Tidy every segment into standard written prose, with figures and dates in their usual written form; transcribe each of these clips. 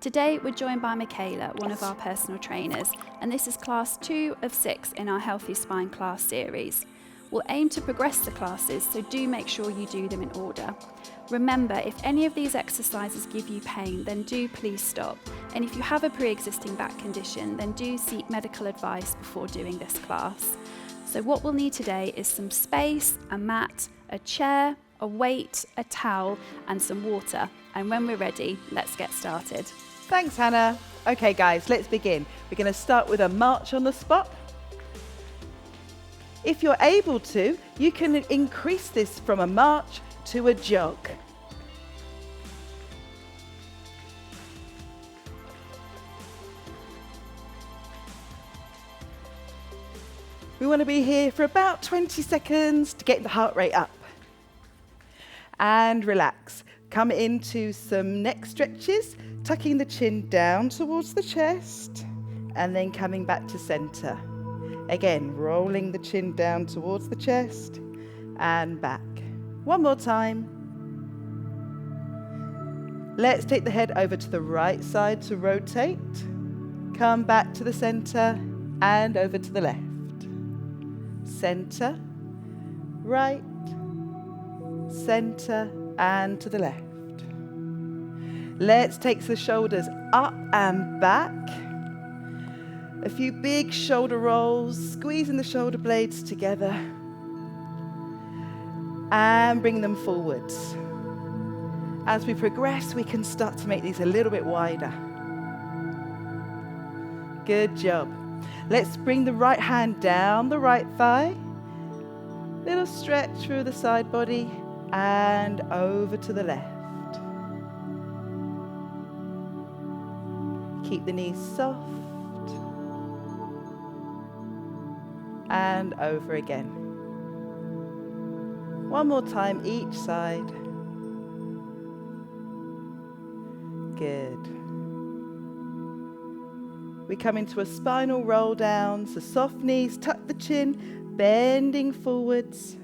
Today we're joined by Michaela, one of our personal trainers, and this is class 2 of 6 in our Healthy Spine class series. We'll aim to progress the classes, so do make sure you do them in order. Remember, if any of these exercises give you pain, then do please stop. And if you have a pre-existing back condition, then do seek medical advice before doing this class. So what we'll need today is some space, a mat, a chair, a weight, a towel, and some water. And when we're ready, let's get started. Thanks, Hannah. Okay, guys, let's begin. We're going to start with a march on the spot. If you're able to, you can increase this from a march to a jog. We want to be here for about 20 seconds to get the heart rate up. And relax. Come into some neck stretches, tucking the chin down towards the chest, and then coming back to center. Again, rolling the chin down towards the chest and back. One more time. Let's take the head over to the right side to rotate. Come back to the center and over to the left. Center, right, center, and to the left. Let's take the shoulders up and back. A few big shoulder rolls, squeezing the shoulder blades together. And bring them forwards. As we progress, we can start to make these a little bit wider. Good job. Let's bring the right hand down the right thigh. Little stretch through the side body and over to the left. Keep the knees soft. And over again. One more time each side. Good. We come into a spinal roll down, so soft knees, tuck the chin, bending forwards.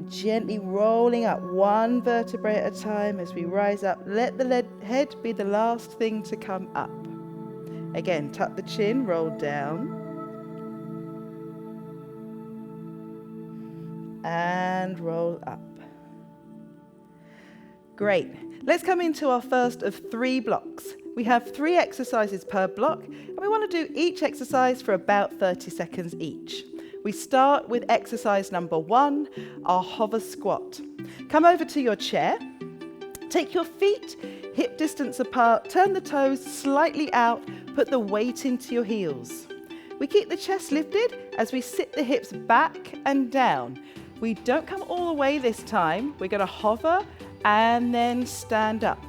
Gently rolling up one vertebrae at a time as we rise up. Let the head be the last thing to come up. Again, tuck the chin, roll down. And roll up. Great. Let's come into our first of 3 blocks. We have 3 exercises per block, and we want to do each exercise for about 30 seconds each. We start with exercise number 1, our hover squat. Come over to your chair. Take your feet hip distance apart, turn the toes slightly out, put the weight into your heels. We keep the chest lifted as we sit the hips back and down. We don't come all the way this time. We're going to hover and then stand up.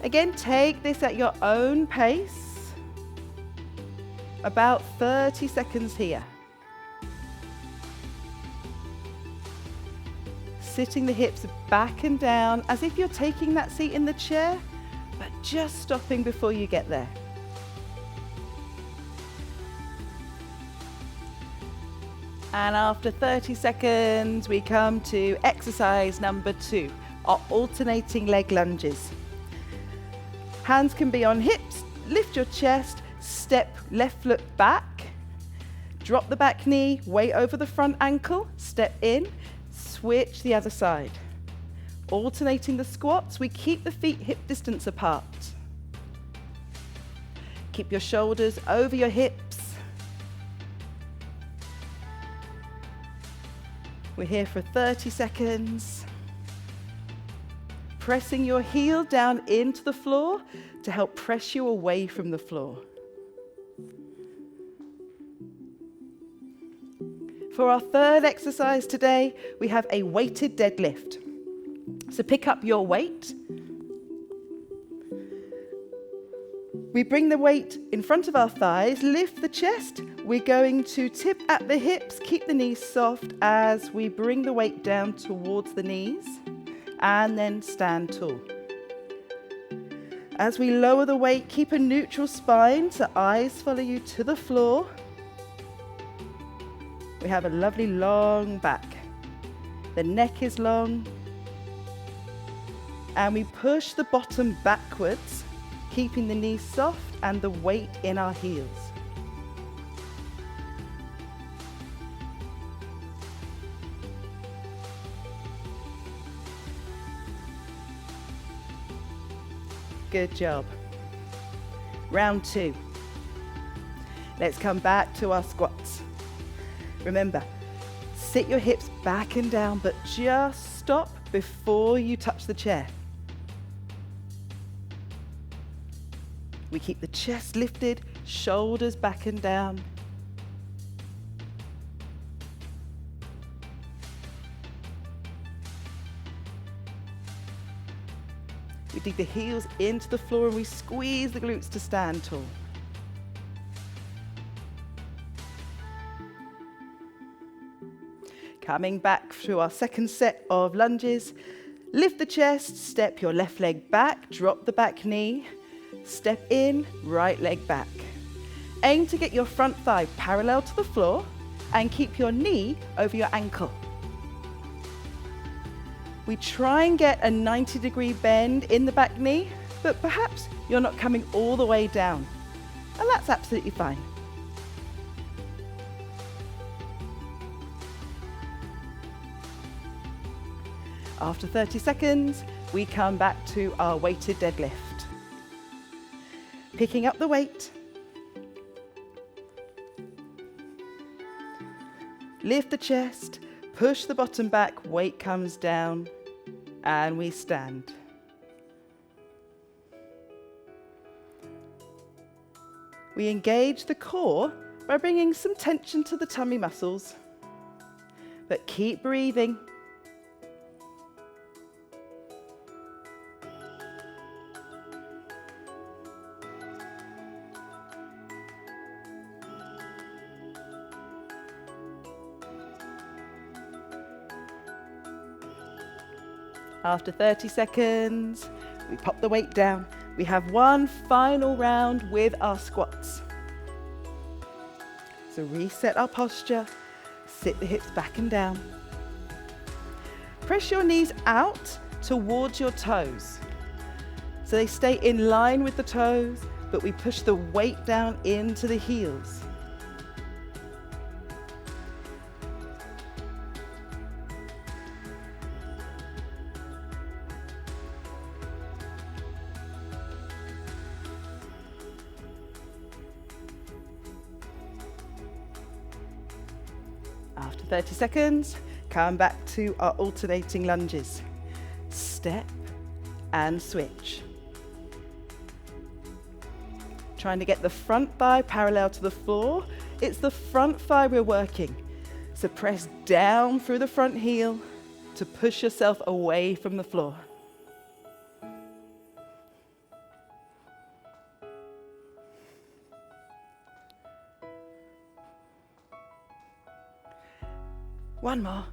Again, take this at your own pace. About 30 seconds here. Sitting the hips back and down as if you're taking that seat in the chair, but just stopping before you get there. And after 30 seconds, we come to exercise number 2, our alternating leg lunges. Hands can be on hips, lift your chest, step left foot back, drop the back knee, weight over the front ankle, step in, switch the other side. Alternating the squats, we keep the feet hip distance apart. Keep your shoulders over your hips. We're here for 30 seconds. Pressing your heel down into the floor to help press you away from the floor. For our third exercise today, we have a weighted deadlift. So pick up your weight. We bring the weight in front of our thighs, lift the chest. We're going to tip at the hips, keep the knees soft as we bring the weight down towards the knees, and then stand tall. As we lower the weight, keep a neutral spine so eyes follow you to the floor. We have a lovely long back. The neck is long. And we push the bottom backwards, keeping the knees soft and the weight in our heels. Good job. Round 2. Let's come back to our squats. Remember, sit your hips back and down, but just stop before you touch the chair. We keep the chest lifted, shoulders back and down. We dig the heels into the floor and we squeeze the glutes to stand tall. Coming back to our second set of lunges, lift the chest, step your left leg back, drop the back knee, step in, right leg back. Aim to get your front thigh parallel to the floor and keep your knee over your ankle. We try and get a 90-degree bend in the back knee, but perhaps you're not coming all the way down, and that's absolutely fine. After 30 seconds, we come back to our weighted deadlift. Picking up the weight. Lift the chest, push the bottom back, weight comes down, and we stand. We engage the core by bringing some tension to the tummy muscles, but keep breathing. After 30 seconds, we pop the weight down. We have one final round with our squats. So reset our posture, sit the hips back and down. Press your knees out towards your toes. So they stay in line with the toes, but we push the weight down into the heels. After 30 seconds, come back to our alternating lunges. Step and switch. Trying to get the front thigh parallel to the floor. It's the front thigh we're working. So press down through the front heel to push yourself away from the floor. One more.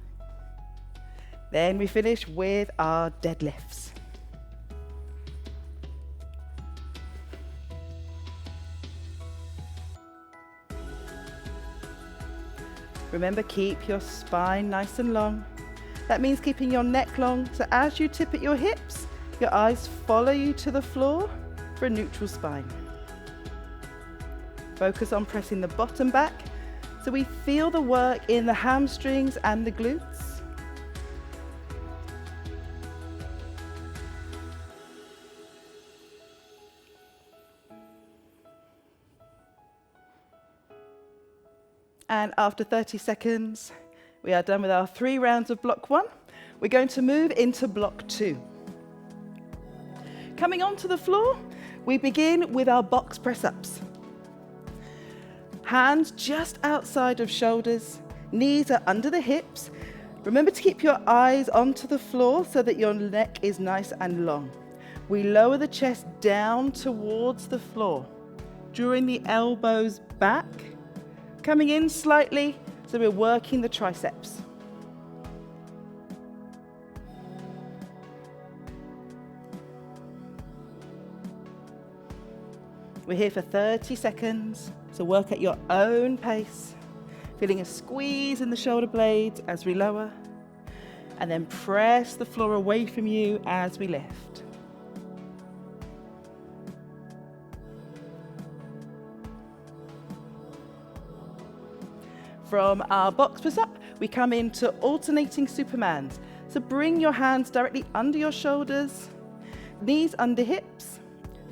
Then we finish with our deadlifts. Remember, keep your spine nice and long. That means keeping your neck long, so as you tip at your hips, your eyes follow you to the floor for a neutral spine. Focus on pressing the bottom back, so we feel the work in the hamstrings and the glutes. And after 30 seconds, we are done with our 3 rounds of block 1. We're going to move into block 2. Coming onto the floor, we begin with our box press-ups. Hands just outside of shoulders, knees are under the hips. Remember to keep your eyes onto the floor so that your neck is nice and long. We lower the chest down towards the floor, drawing the elbows back, coming in slightly, so we're working the triceps. We're here for 30 seconds, so work at your own pace, feeling a squeeze in the shoulder blades as we lower, and then press the floor away from you as we lift. From our box push-up, we come into alternating Supermans. So bring your hands directly under your shoulders, knees under hips,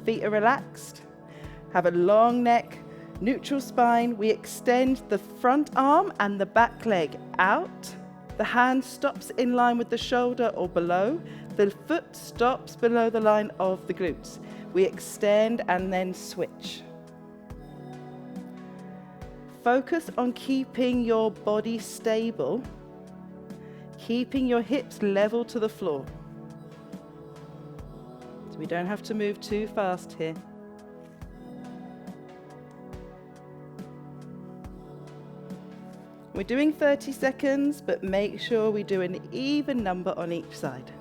feet are relaxed, have a long neck, neutral spine. We extend the front arm and the back leg out. The hand stops in line with the shoulder or below. The foot stops below the line of the glutes. We extend and then switch. Focus on keeping your body stable, keeping your hips level to the floor. So we don't have to move too fast here. We're doing 30 seconds, but make sure we do an even number on each side.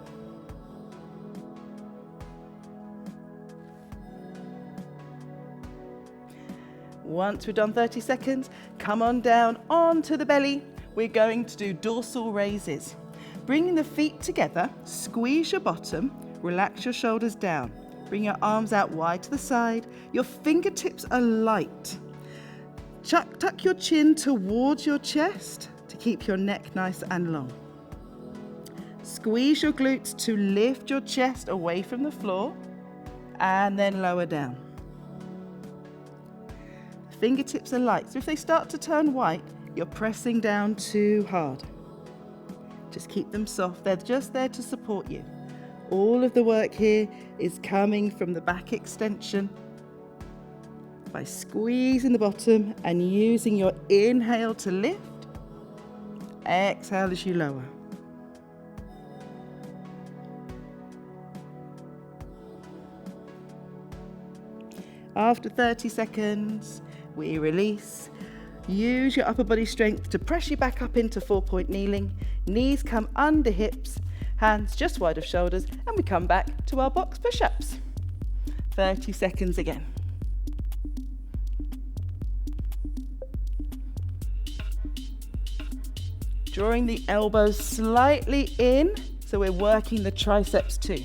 Once we've done 30 seconds, come on down onto the belly. We're going to do dorsal raises. Bringing the feet together, squeeze your bottom, relax your shoulders down. Bring your arms out wide to the side. Your fingertips are light. Tuck your chin towards your chest to keep your neck nice and long. Squeeze your glutes to lift your chest away from the floor and then lower down. Fingertips are light, so if they start to turn white, you're pressing down too hard. Just keep them soft, they're just there to support you. All of the work here is coming from the back extension by squeezing the bottom and using your inhale to lift, exhale as you lower. After 30 seconds, we release. Use your upper body strength to press you back up into 4-point kneeling. Knees come under hips, hands just wide of shoulders, and we come back to our box push-ups. 30 seconds again. Drawing the elbows slightly in, so we're working the triceps too.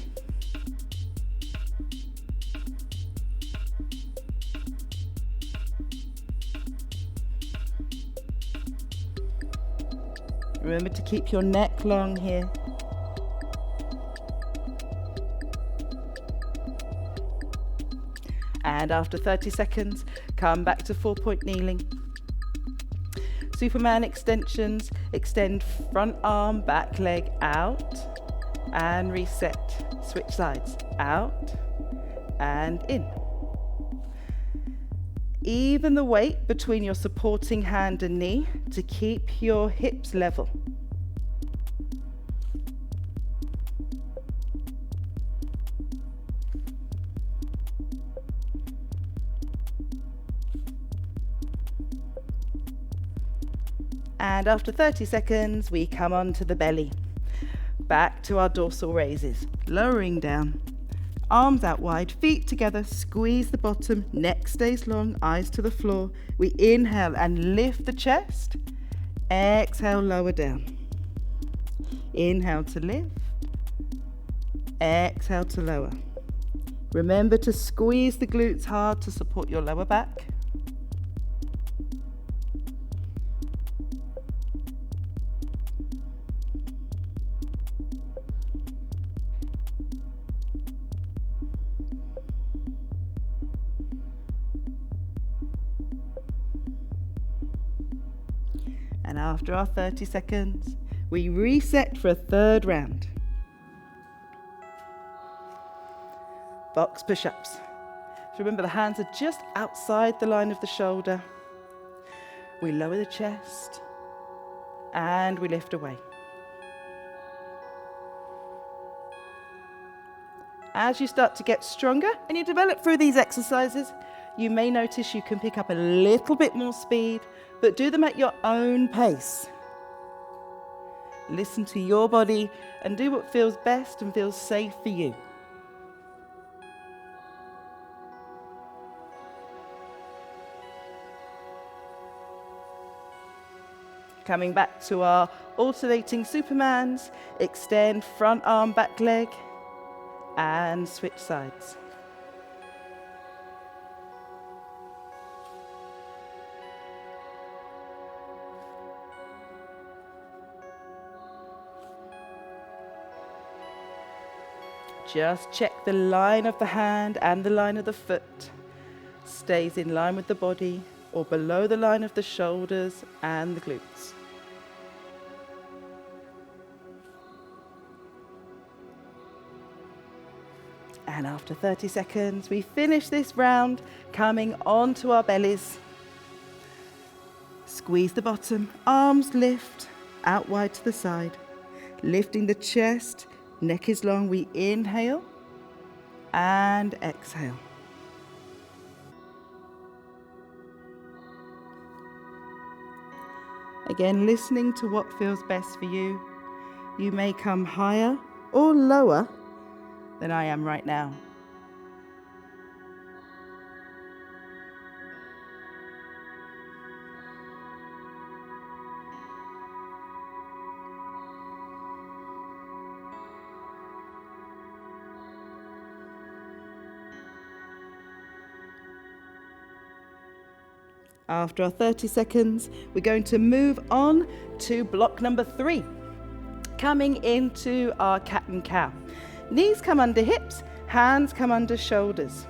Remember to keep your neck long here. And after 30 seconds, come back to 4-point kneeling. Superman extensions, extend front arm, back leg out, and reset. Switch sides, out and in. Even the weight between your supporting hand and knee to keep your hips level. And after 30 seconds, we come onto the belly. Back to our dorsal raises, lowering down. Arms out wide, feet together, squeeze the bottom, neck stays long, eyes to the floor. We inhale and lift the chest. Exhale, lower down. Inhale to lift. Exhale to lower. Remember to squeeze the glutes hard to support your lower back. And after our 30 seconds, we reset for a third round. Box push-ups. So remember, the hands are just outside the line of the shoulder. We lower the chest and we lift away. As you start to get stronger and you develop through these exercises, you may notice you can pick up a little bit more speed, but do them at your own pace. Listen to your body and do what feels best and feels safe for you. Coming back to our alternating Supermans, extend front arm, back leg, and switch sides. Just check the line of the hand and the line of the foot stays in line with the body or below the line of the shoulders and the glutes. And after 30 seconds, we finish this round coming onto our bellies. Squeeze the bottom, arms lift out wide to the side, lifting the chest. Neck is long, we inhale and exhale. Again, listening to what feels best for you. You may come higher or lower than I am right now. After our 30 seconds, we're going to move on to block number 3. Coming into our cat and cow. Knees come under hips, hands come under shoulders.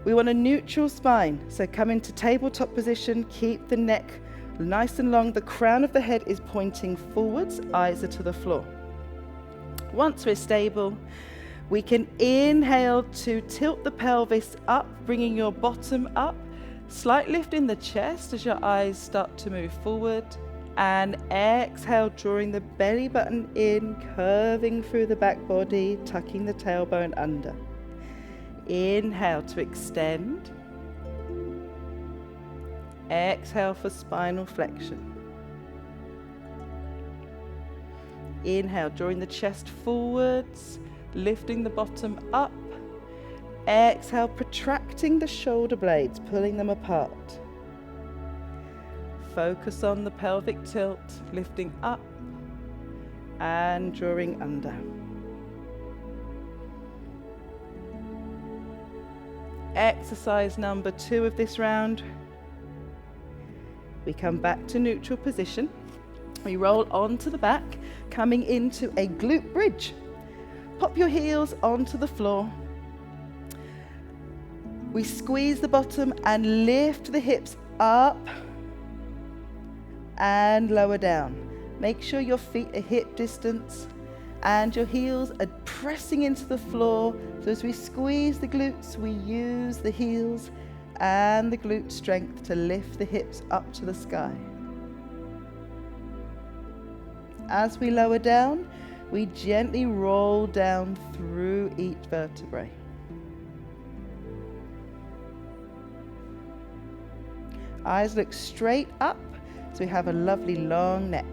We want a neutral spine, so come into tabletop position, keep the neck nice and long. The crown of the head is pointing forwards, eyes are to the floor. Once we're stable, we can inhale to tilt the pelvis up, bringing your bottom up. Slight lift in the chest as your eyes start to move forward, and exhale, drawing the belly button in, curving through the back body, tucking the tailbone under. Inhale to extend. Exhale for spinal flexion. Inhale, drawing the chest forwards, lifting the bottom up. Exhale, protracting the shoulder blades, pulling them apart. Focus on the pelvic tilt, lifting up and drawing under. Exercise number 2 of this round. We come back to neutral position. We roll onto the back, coming into a glute bridge. Pop your heels onto the floor. We squeeze the bottom and lift the hips up and lower down. Make sure your feet are hip distance and your heels are pressing into the floor. So as we squeeze the glutes, we use the heels and the glute strength to lift the hips up to the sky. As we lower down, we gently roll down through each vertebrae. Eyes look straight up, so we have a lovely long neck.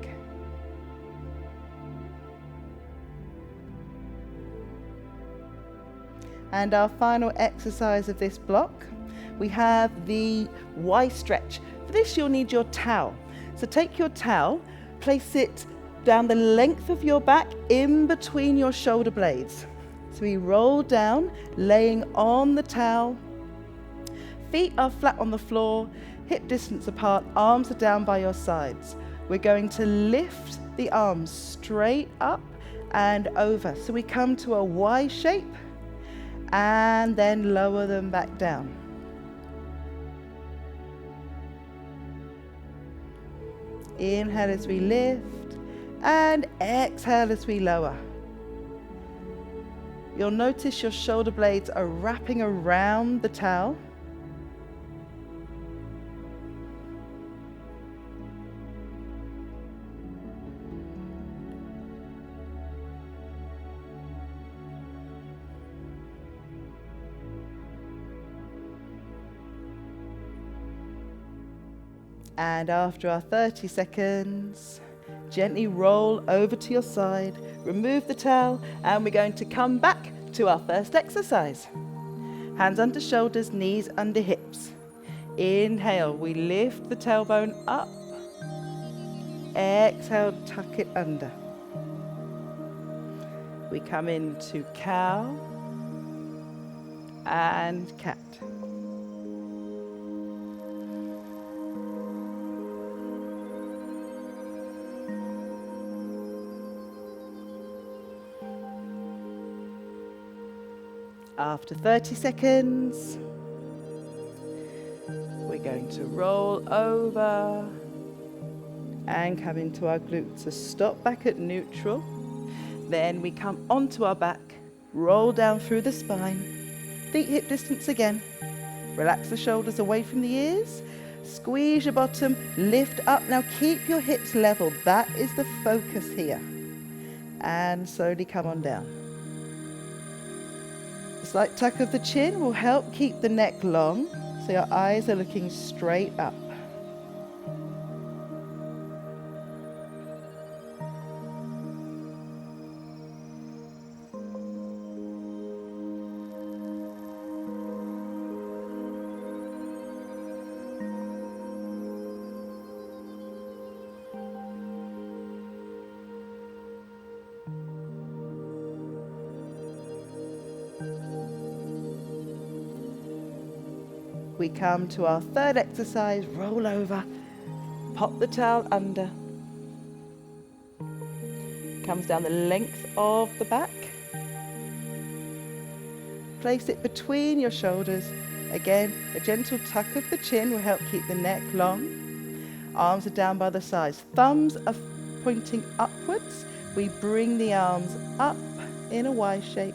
And our final exercise of this block, we have the Y stretch. For this, you'll need your towel. So take your towel, place it down the length of your back in between your shoulder blades. So we roll down, laying on the towel. Feet are flat on the floor, hip distance apart, arms are down by your sides. We're going to lift the arms straight up and over. So we come to a Y shape and then lower them back down. Inhale as we lift and exhale as we lower. You'll notice your shoulder blades are wrapping around the towel. And after our 30 seconds, gently roll over to your side, remove the towel, and we're going to come back to our first exercise. Hands under shoulders, knees under hips. Inhale, we lift the tailbone up. Exhale, tuck it under. We come into cow and cat. After 30 seconds, we're going to roll over and come into our glutes. So stop back at neutral. Then we come onto our back, roll down through the spine, feet hip distance again. Relax the shoulders away from the ears. Squeeze your bottom, lift up. Now keep your hips level. That is the focus here. And slowly come on down. A slight tuck of the chin will help keep the neck long, so your eyes are looking straight up. We come to our third exercise, roll over, pop the towel under, comes down the length of the back, place it between your shoulders. Again, a gentle tuck of the chin will help keep the neck long. Arms are down by the sides, thumbs are pointing upwards. We bring the arms up in a Y shape,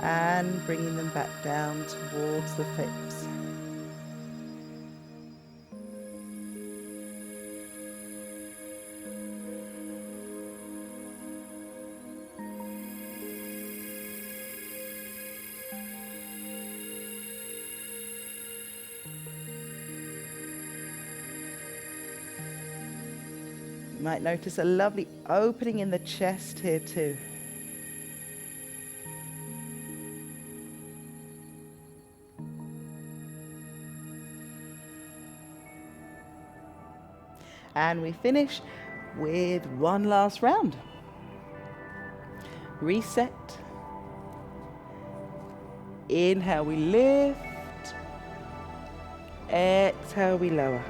and bringing them back down towards the hips. You might notice a lovely opening in the chest here too. And we finish with one last round. Reset. Inhale, we lift. Exhale, we lower.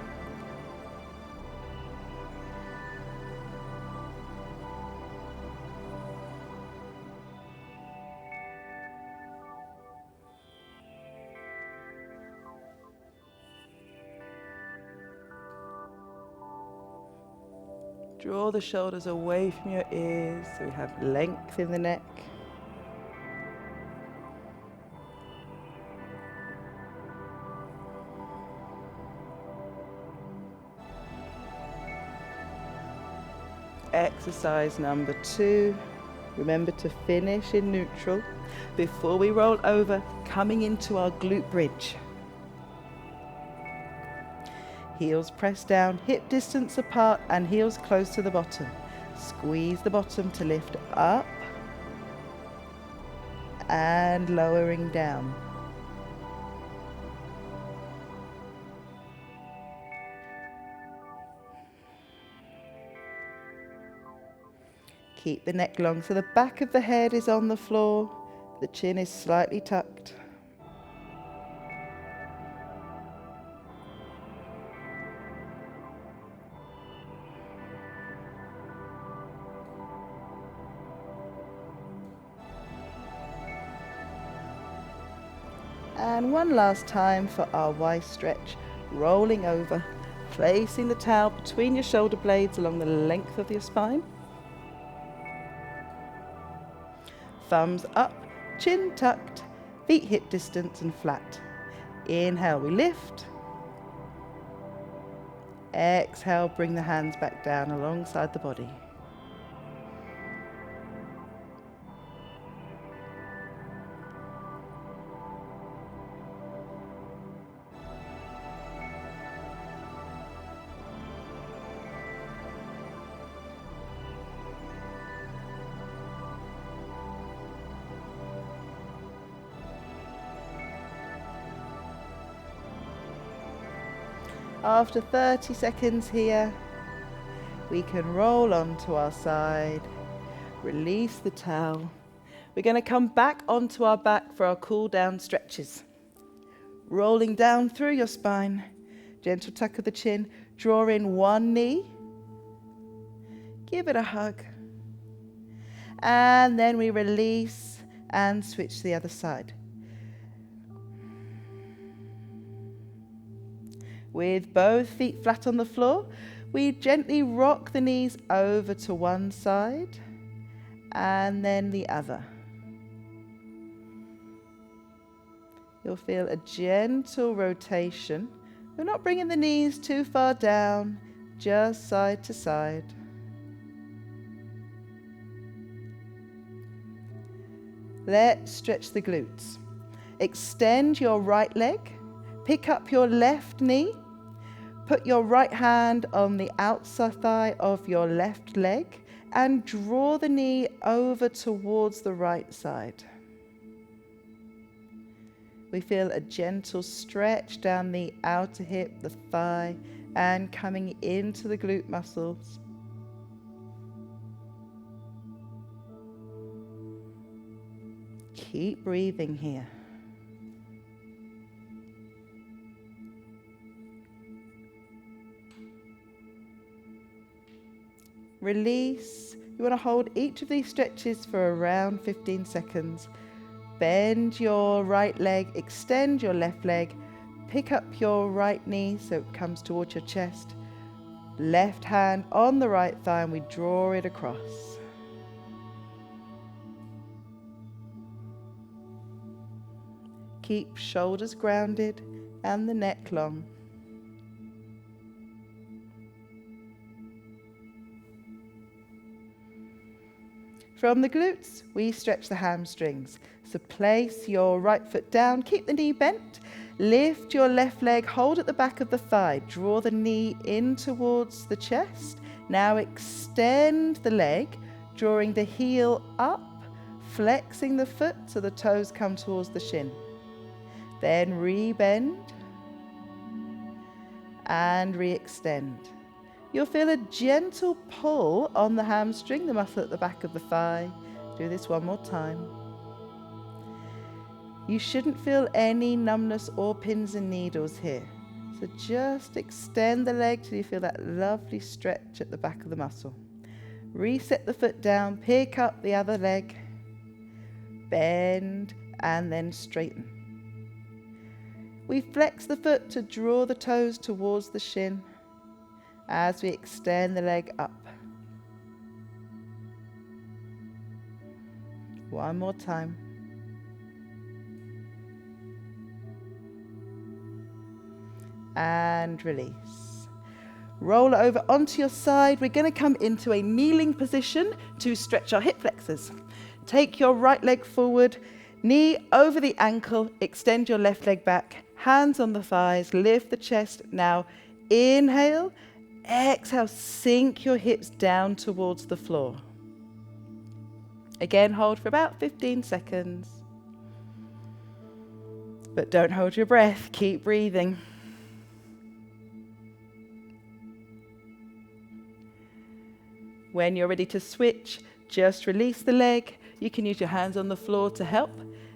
Draw the shoulders away from your ears so we have length in the neck. Exercise number 2. Remember to finish in neutral before we roll over, coming into our glute bridge. Heels pressed down, hip distance apart and heels close to the bottom. Squeeze the bottom to lift up and lowering down. Keep the neck long so the back of the head is on the floor, the chin is slightly tucked. And one last time for our Y stretch, rolling over, placing the towel between your shoulder blades along the length of your spine. Thumbs up, chin tucked, feet hip distance and flat. Inhale, we lift. Exhale, bring the hands back down alongside the body. After 30 seconds here, We can roll onto our side, release the towel. We're going to come back onto our back for our cool down stretches. Rolling down through your spine, gentle tuck of the chin, draw in one knee, give it a hug, and then we release and switch to the other side. With both feet flat on the floor, we gently rock the knees over to one side and then the other. You'll feel a gentle rotation. We're not bringing the knees too far down, just side to side. Let's stretch the glutes. Extend your right leg, pick up your left knee, put your right hand on the outside thigh of your left leg and draw the knee over towards the right side. We feel a gentle stretch down the outer hip, the thigh, and coming into the glute muscles. Keep breathing here. Release. You want to hold each of these stretches for around 15 seconds. Bend your right leg, extend your left leg, pick up your right knee so it comes towards your chest. Left hand on the right thigh and we draw it across. Keep shoulders grounded and the neck long. From the glutes, we stretch the hamstrings. So place your right foot down, keep the knee bent, lift your left leg, hold at the back of the thigh, draw the knee in towards the chest. Now extend the leg, drawing the heel up, flexing the foot so the toes come towards the shin. Then re-bend and re-extend. You'll feel a gentle pull on the hamstring, the muscle at the back of the thigh. Do this one more time. You shouldn't feel any numbness or pins and needles here. So just extend the leg till you feel that lovely stretch at the back of the muscle. Reset the foot down, pick up the other leg, bend, and then straighten. We flex the foot to draw the toes towards the shin as we extend the leg up. One more time. And release. Roll it over onto your side. We're going to come into a kneeling position to stretch our hip flexors. Take your right leg forward, knee over the ankle, extend your left leg back, hands on the thighs, lift the chest. Now inhale, exhale, sink your hips down towards the floor. Again, hold for about 15 seconds. But don't hold your breath, keep breathing. When you're ready to switch, just release the leg. You can use your hands on the floor to help.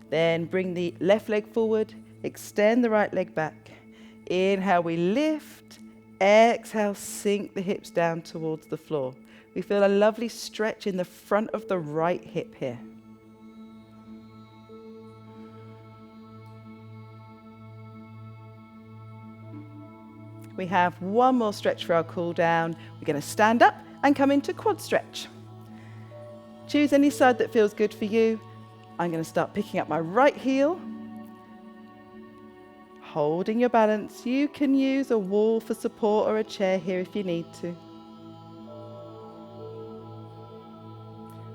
Then bring the left leg forward, extend the right leg back. Inhale, we lift. Exhale, sink the hips down towards the floor. We feel a lovely stretch in the front of the right hip here. We have one more stretch for our cool down. We're going to stand up and come into quad stretch. Choose any side that feels good for you. I'm going to start picking up my right heel. Holding your balance. You can use a wall for support or a chair here if you need to.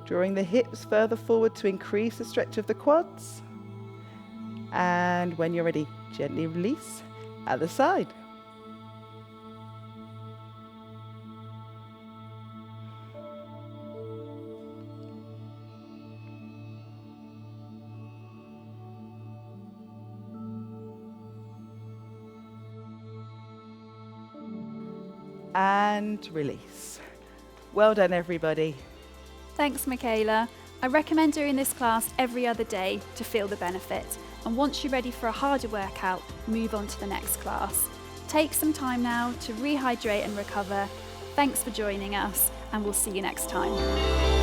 Drawing the hips further forward to increase the stretch of the quads. And when you're ready, gently release. Other side. And release. Well done, everybody. Thanks, Michaela. I recommend doing this class every other day to feel the benefit. And once you're ready for a harder workout, move on to the next class. Take some time now to rehydrate and recover. Thanks for joining us, and we'll see you next time.